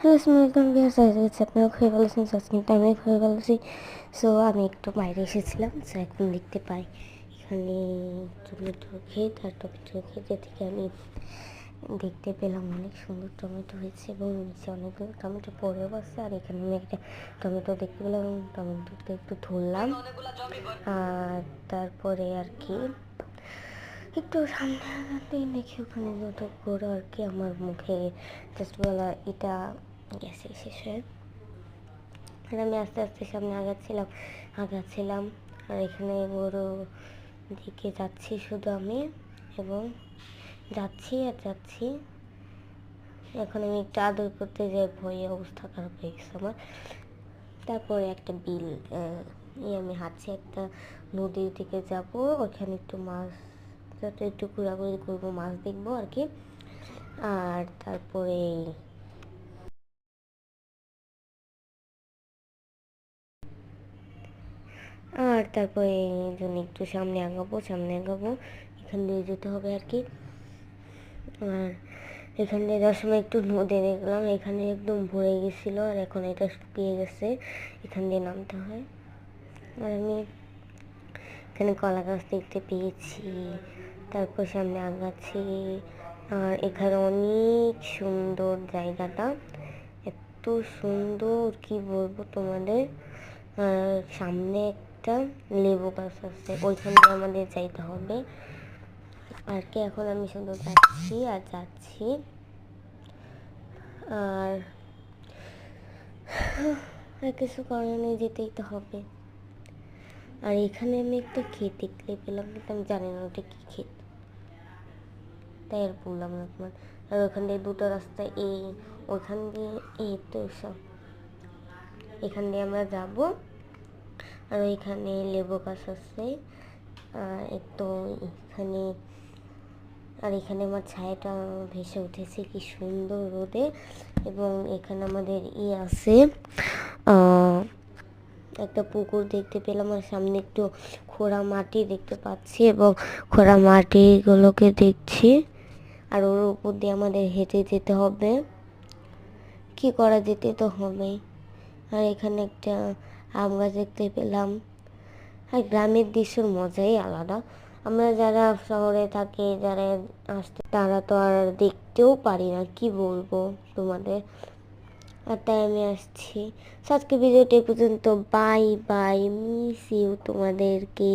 Hello আসসালামাইকুম viewers, আজকে আপনারা খেয়ে ফেলেছেন, কিন্তু আমি খেয়ে ফেলেছি। সো আমি একটু বাইরে এসেছিলাম, সো এখন দেখতে পাই এখানে টমেটো ক্ষেত আর টমেটো ক্ষেতে থেকে আমি দেখতে পেলাম অনেক সুন্দর টমেটো হয়েছে এবং নিচে অনেকগুলো টমেটো পড়েও আছে। আর এখানে আমি একটা টমেটো দেখতে পেলাম এবং টমেটোটা একটু ধরলাম। আর তারপরে আর কি একটু সামনে আগাতেই দেখি ওখানে যত গরু আর কি আমার মুখে জাস্ট বলা এটা গেছে শেষ হয়ে। আর আমি আস্তে আস্তে সামনে আগাচ্ছিলাম আর এখানে গরু দিকে যাচ্ছি শুধু আমি, এবং যাচ্ছি আর যাচ্ছি। এখন আমি একটু আদর করতে যাই, ভয়ে অবস্থা খারাপ হয়ে গেছে আমার। তারপরে একটা বিল আমি হাঁটছি, একটা নদীর দিকে যাব, ওখানে একটু মাছ যাতে একটু ঘোরাঘুরি করবো, মাছ দেখবো আর কি। আর তারপরে এই জন্য একটু সামনে আগাবো, এখান দিয়ে যেতে হবে আর কি। আর এখান দিয়ে যাওয়ার সময় একটু নদী দেখলাম, এখানে একদম ভরে গেছিলো আর এখন এটা শুকিয়ে গেছে, এখান দিয়ে নামতে হয়। আর আমি এখানে কলা গাছ দেখতে পেয়েছি, তারপর সামনে আগাচ্ছি। আর এখানে অনেক সুন্দর জায়গাটা, এত সুন্দর কি বলবো তোমাদের। আর সামনে একটা লেবু গাছ আছে, ওইখান দিয়ে আমাদের যাইতে হবে আর কি। এখন আমি শুধু যাচ্ছি আর যাচ্ছি, আর কিছু করার নেই, যেতেই তো হবে। আর এখানে আমি একটা ক্ষেত দেখতে পেলাম, কিন্তু আমি জানি না ওটা কি ক্ষেত, তাই আর বললাম না তোমার। আর ওখান দিয়ে দুটো রাস্তা, ওখান দিয়ে তো সব এখান দিয়ে আমরা যাব। আর ওইখানে লেবু গাছ আছে, তো এখানে, আর এখানে আমার ছায়াটা ভেসে উঠেছে কি সুন্দর রোদে। এবং এখানে আমাদের আছে একটা পুকুর দেখতে পেলাম, আর সামনে একটু খোঁড়া মাটি দেখতে পাচ্ছি এবং খোঁড়া মাটিগুলোকে দেখছি। আর ওর উপর দিয়ে আমাদের হেঁটে যেতে হবে, কি করা, যেতে তো হবে। আর এখানে একটা আম গাছ দেখতে পেলাম। আর গ্রামের দৃশ্যের মজাই আলাদা। আমরা যারা শহরে থাকি, যারা আসতে, তারা তো আর দেখতেও পারি না, কি বলবো তোমাদের। আর তাই আমি আসছি। আজকে ভিডিওটি এ পর্যন্ত, বাই বাই, মিস ইউ তোমাদেরকে।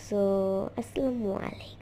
সো আসসালামু আলাইকুম।